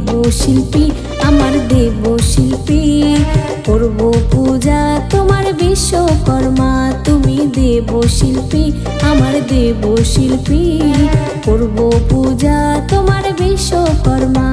দেবশিল্পী, আমার দেবশিল্পী। করব পূজা তোমার বিশ্বকর্মা, তুমি দেবশিল্পী, আমার দেবশিল্পী। করব পূজা তোমার বিশ্বকর্মা।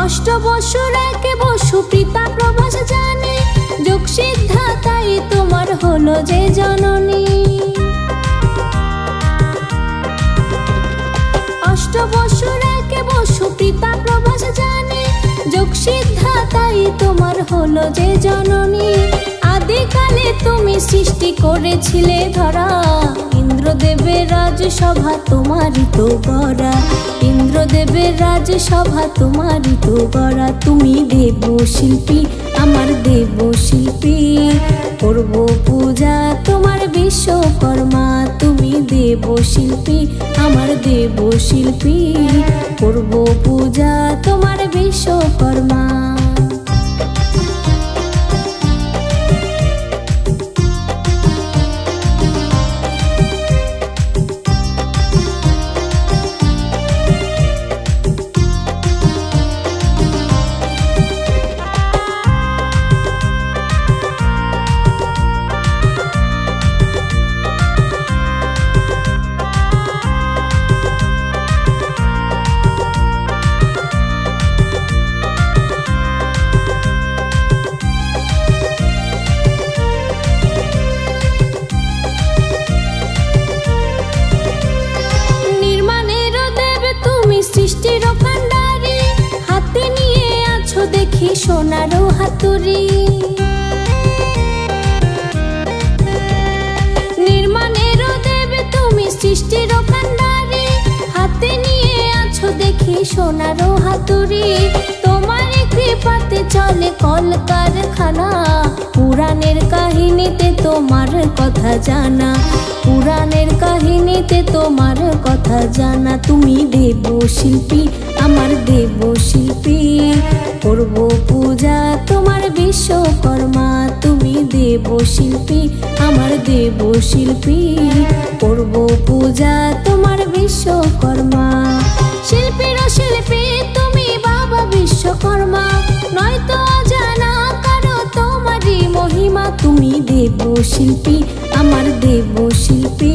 অষ্টবসুর একে বসু পিতা প্রভাস জানে, যোগ সিদ্ধাতাই তোমার হলো যে জননী। অষ্টবসুর একে বসু পিতা প্রভাস জানে, যোগ সিদ্ধাতাই তোমার হলো যে জননী। আদিকালে তুমি সৃষ্টি করেছিলে ধরা, ইন্দ্রদেবের রাজসভা তোমারই তো গড়া। ইন্দ্রদেবের রাজসভা তোমারই তো গড়া। তুমি দেবশিল্পী, আমার দেবশিল্পী। করব পূজা তোমার বিশ্বকর্মা, তুমি দেবশিল্পী, আমার দেবশিল্পী। করব পূজা তোমার বিশ্বকর্মা। সৃষ্টির কান্ডারি, হাতে নিয়ে আছো দেখি সোনারও হাতুড়ি। নির্মাণের দেবে তুমি সৃষ্টির কান্ডারি, হাতে নিয়ে আছো দেখি সোনারও হাতুড়ি। তোমার কৃপাতে চলে কলকারখানা, পুরাণের কাহিনীতে তোমার কথা জানা। পুরাণের কাহিনীতে তোমার কথা জানা। তুমি দেবশিল্পী, আমার দেবশিল্পী। করব পূজা তোমার বিশ্বকর্মা, তুমি দেবশিল্পী, আমার দেবশিল্পী। করব পূজা তোমার বিশ্বকর্মা। শিল্পীর শিল্পী তুমি বাবা বিশ্বকর্মা, নয়তো অজানা কারো তোমারই মহিমা। তুমি দেবশিল্পী, আমার দেবশিল্পী।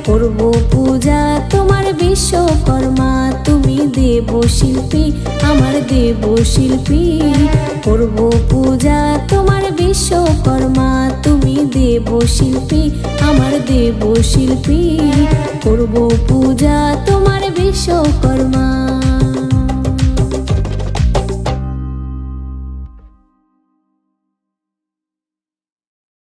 করব পূজা তোমার বিশ্বকর্মা, তুমি দেবশিল্পী, আমার দেবশিল্পী। করব পূজা তোমার বিশ্বকর্মা, তুমি দেবশিল্পী, আমার দেবশিল্পী। করব পূজা তোমার বিশ্বকর্মা।